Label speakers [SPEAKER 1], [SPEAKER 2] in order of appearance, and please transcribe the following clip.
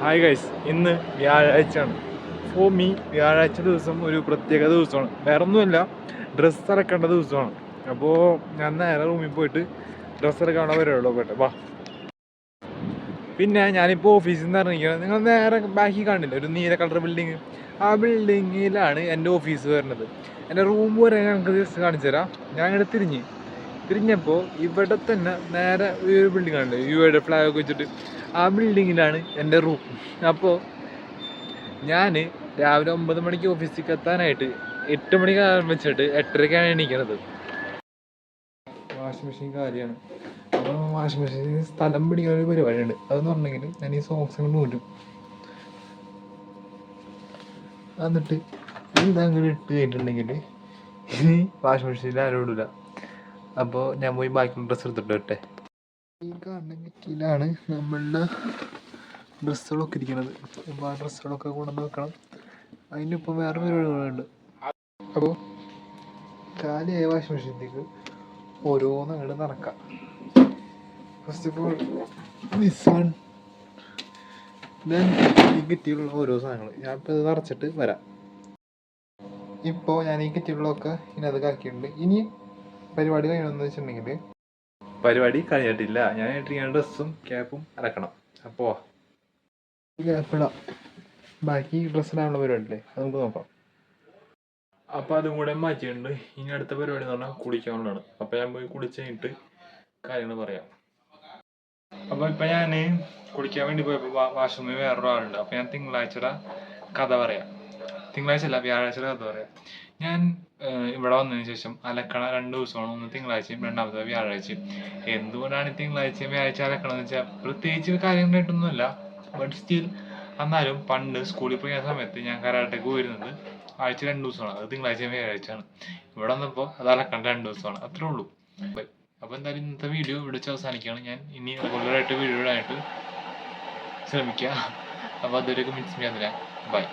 [SPEAKER 1] Hi guys, ഇന്ന് വ്യാഴാഴ്ചയാണ്. For me വ്യാഴാഴ്ച ദിവസം ഒരു പ്രത്യേക ദിവസമാണ്. വേറൊന്നുമല്ല, ഡ്രസ്സ് ഇറക്കേണ്ട ദിവസമാണ്. അപ്പോൾ ഞാൻ നേരെ റൂമിൽ പോയിട്ട് ഡ്രസ്സ് ഇറക്കാനുള്ള പരിപാടിയുള്ളൂ. പോയിട്ട് വാ. പിന്നെ ഞാനിപ്പോൾ ഓഫീസിൽ നിന്ന് ഇറങ്ങിക്കണം. നിങ്ങൾ നേരെ ബാക്കി കാണില്ല ഒരു നീല കളർ ബിൽഡിങ്. ആ ബിൽഡിങ്ങിലാണ് എൻ്റെ ഓഫീസ് വരുന്നത്. എൻ്റെ റൂം വരെ ഞങ്ങൾക്ക് ജസ്റ്റ് കാണിച്ചു തരാം. ഞാൻ ഇങ്ങനെ തിരിഞ്ഞപ്പോൾ ഇവിടെ തന്നെ നേരെ ഈ ഒരു ബിൽഡിംഗ് ആണ്, യുഎയുടെ ഫ്ലാഗ് ഒക്കെ വെച്ചിട്ട്. ആ ബിൽഡിങ്ങിലാണ് എൻ്റെ റൂം. അപ്പോൾ ഞാൻ രാവിലെ 9 മണിക്ക് ഓഫീസിലേക്ക് എത്താനായിട്ട് 8 മണിക്ക് വെച്ചിട്ട് 8:30ക്കാണ് എണീക്കുന്നത്. വാഷിംഗ് മെഷീൻ കാര്യമാണ്. അപ്പോൾ വാഷിംഗ് മെഷീൻ സ്ഥലം പിടിക്കുന്ന ഒരു പരിപാടിയുണ്ട്. അതെന്ന് പറഞ്ഞെങ്കിൽ ഞാൻ ഈ സോക്സ് കൊണ്ട് നൂറ്റും, എന്നിട്ട് എന്താ അങ്ങനെ ഇട്ട് കഴിഞ്ഞിട്ടുണ്ടെങ്കിൽ ഇനി വാഷിംഗ് മെഷീനിൽ ആരും ഇടില്ല. അപ്പോൾ ഞാൻ പോയി ബാക്കിയുള്ള ഡ്രസ്സ് എടുത്തിട്ട് വരട്ടെ. ഈ കാണുന്ന മെറ്റീരിയലാണ് നമ്മളുടെ ഡ്രസ്സുകളൊക്കെ ഇരിക്കുന്നത്. അപ്പോൾ ആ ഡ്രസ്സുകളൊക്കെ കൊണ്ടുവന്ന് വെക്കണം. അതിനിപ്പോൾ വേറെ പരിപാടികളുണ്ട്. അപ്പോൾ കാലിയായ വാഷിംഗ് മെഷീനിലേക്ക് ഓരോന്ന് അങ്ങോട്ട് നടക്കാം. First of all this one, then ഈ കിറ്റിയിലുള്ള ഓരോ സാധനങ്ങൾ ഞാനിപ്പോൾ ഇത് നിറച്ചിട്ട് വരാം. ഇപ്പോൾ ഞാൻ ഈ കിറ്റികളൊക്കെ ഇതിനകത്ത് ആക്കിയിട്ടുണ്ട്. ഇനി പരിപാടി കഴിയണമെന്ന് വെച്ചിട്ടുണ്ടെങ്കിൽ പരിപാടി കഴിഞ്ഞിട്ടില്ല. ഞാൻ ഇട്ടിരിക്കുന്ന ഡ്രസ്സും ക്യാപ്പും അലക്കണം. അപ്പോൾ ക്യാപ്പിടാം, ബാക്കി ഡ്രസ്സിടാനുള്ള പരിപാടിയില്ലേ, അത് നമുക്ക് നോക്കാം. അപ്പോൾ അതും കൂടെ മാറ്റിയിട്ടുണ്ട്. ഇനി അടുത്ത പരിപാടി എന്ന് പറഞ്ഞാൽ കുളിക്കാനുള്ളതാണ്. അപ്പോൾ ഞാൻ പോയി കുളിച്ച് കഴിഞ്ഞിട്ട് കാര്യങ്ങൾ പറയാം. അപ്പോൾ ഇപ്പം ഞാൻ കുളിക്കാൻ വേണ്ടി പോയപ്പോൾ വാഷ്റൂമിൽ വേറൊരാളുണ്ട്. അപ്പോൾ ഞാൻ തിങ്കളാഴ്ചയുടെ കഥ പറയാം. തിങ്കളാഴ്ച അല്ല, വ്യാഴാഴ്ചയുടെ കഥ പറയാം. ഞാൻ ഇവിടെ വന്നതിന് ശേഷം അലക്കണ 2 ദിവസമാണ്. ഒന്ന് തിങ്കളാഴ്ചയും രണ്ടാമത്തെ വ്യാഴാഴ്ചയും. എന്തുകൊണ്ടാണ് തിങ്കളാഴ്ചയും വ്യാഴാഴ്ച അലക്കണമെന്ന് വെച്ചാൽ പ്രത്യേകിച്ച് കാര്യങ്ങളായിട്ടൊന്നുമല്ല, ബട്ട് സ്റ്റിൽ എന്നാലും പണ്ട് സ്കൂളിൽ പോയ സമയത്ത് ഞാൻ കരാട്ടയ്ക്ക് പോയിരുന്നത് ആഴ്ച 2 ദിവസമാണ്. അത് തിങ്കളാഴ്ചയും വ്യാഴാഴ്ചയാണ്. ഇവിടെ വന്നപ്പോൾ അത് അലക്കേണ്ട 2 ദിവസമാണ്. അത്രേ ഉള്ളൂ. അപ്പോൾ എന്തായാലും ഇന്നത്തെ വീഡിയോ ഇവിടെ വെച്ച് അവസാനിക്കുകയാണ്. ഞാൻ ഇനി റെഗുലറായിട്ട് വീഡിയോ ഇടാനായിട്ട് ശ്രമിക്കാം. അപ്പോൾ അതുവരെയൊക്കെ മിസ് ചെയ്യാൻ. ബൈ.